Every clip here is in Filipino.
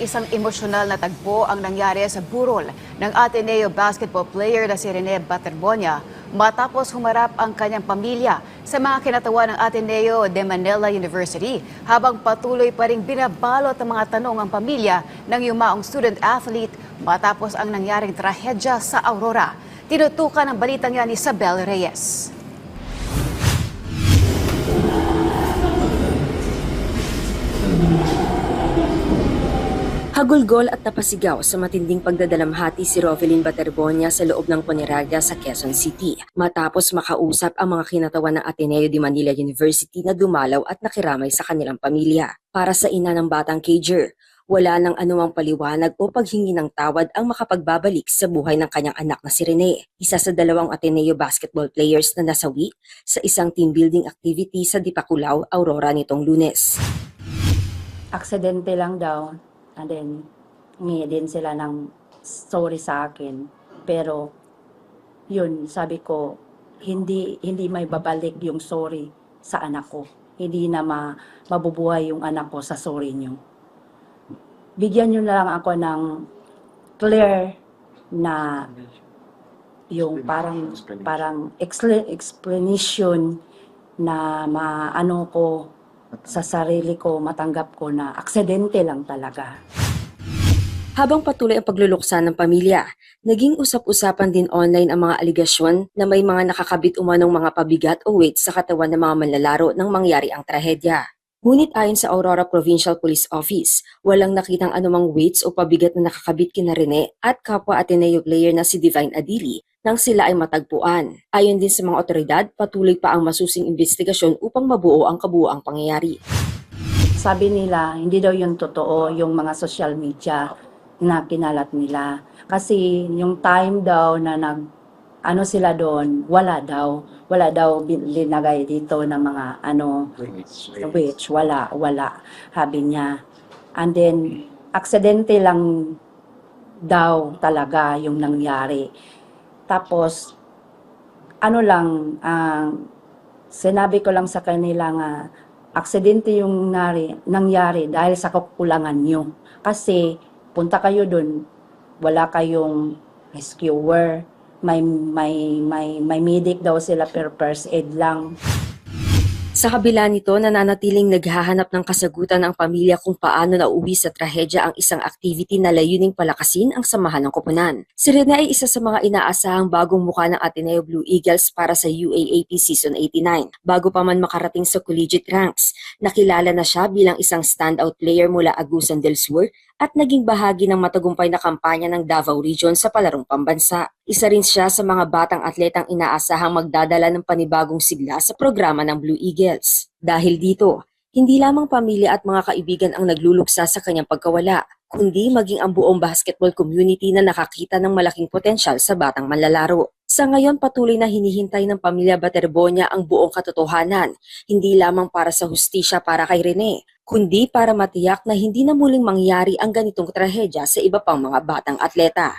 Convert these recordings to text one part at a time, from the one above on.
isang emosyonal na tagpo ang nangyari sa burol ng Ateneo basketball player na si Rene Baterbonia matapos humarap ang kanyang pamilya sa mga kinatawa ng Ateneo de Manila University habang patuloy pa ring binabalot ng mga tanong ang pamilya ng yumaong student athlete matapos ang nangyaring trahedya sa Aurora. Tinutukan ang balitang yan ni Isabel Reyes. Hagulgol at napasigaw sa matinding pagdadalamhati si Rovelyn Baterbonia sa loob ng Poneraga sa Quezon City matapos makausap ang mga kinatawan ng Ateneo de Manila University na dumalaw at nakiramay sa kanilang pamilya. Para sa ina ng batang Cager, wala nang anumang paliwanag o paghingi ng tawad ang makapagbabalik sa buhay ng kanyang anak na si Rene, isa sa dalawang Ateneo basketball players na nasawi sa isang team building activity sa Dipakulaw, Aurora nitong Lunes. Aksidente lang daw. And then, humingi din sila ng sorry sa akin. Pero, yun, sabi ko, hindi may babalik yung sorry sa anak ko. Hindi na mabubuhay yung anak ko sa sorry nyo. Bigyan nyo na lang ako ng clear na yung parang explanation na maano ko sa sarili ko, matanggap ko na aksidente lang talaga. Habang patuloy ang pagluluksa ng pamilya, naging usap-usapan din online ang mga aligasyon na may mga nakakabit umanong mga pabigat o weights sa katawan ng mga manlalaro nang mangyari ang trahedya. Ngunit ayon sa Aurora Provincial Police Office, walang nakitang anumang weights o pabigat na nakakabit kina Rene at kapwa Ateneo player na si Divine Adili nang sila ay matagpuan. Ayon din sa mga otoridad, patuloy pa ang masusing investigasyon upang mabuo ang kabuuang pangyayari. Sabi nila, hindi daw yung totoo yung mga social media na kinalat nila. Kasi yung time daw na ano sila doon, wala daw linagay dito ng mga which wala, sabi niya. And then, aksidente lang daw talaga yung nangyari. Tapos, sinabi ko lang sa kanila nga, aksidente yung nangyari dahil sa kakulangan nyo. Kasi, punta kayo dun, wala kayong rescuer, may medic daw sila per first aid lang. Sa kabila nito, nananatiling naghahanap ng kasagutan ang pamilya kung paano nauwi sa trahedya ang isang activity na layuning palakasin ang samahan ng koponan. Si Rene ay isa sa mga inaasahang bagong mukha ng Ateneo Blue Eagles para sa UAAP Season 89. Bago pa man makarating sa collegiate ranks, nakilala na siya bilang isang standout player mula Agusan del Sur at naging bahagi ng matagumpay na kampanya ng Davao Region sa palarong pambansa. Isa rin siya sa mga batang atletang inaasahang magdadala ng panibagong sigla sa programa ng Blue Eagles. Dahil dito, hindi lamang pamilya at mga kaibigan ang nagluluksa sa kanyang pagkawala, kundi maging ang buong basketball community na nakakita ng malaking potensyal sa batang manlalaro. Sa ngayon, patuloy na hinihintay ng pamilya Baterbonia ang buong katotohanan, hindi lamang para sa hustisya para kay Rene, kundi para matiyak na hindi na muling mangyari ang ganitong trahedya sa iba pang mga batang atleta.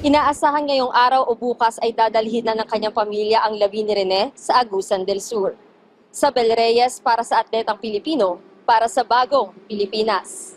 Inaasahan ngayong araw o bukas ay dadalhin na ng kanyang pamilya ang labi ni Rene sa Agusan del Sur. Isabel Reyes para sa Atletang Pilipino, para sa Bagong Pilipinas.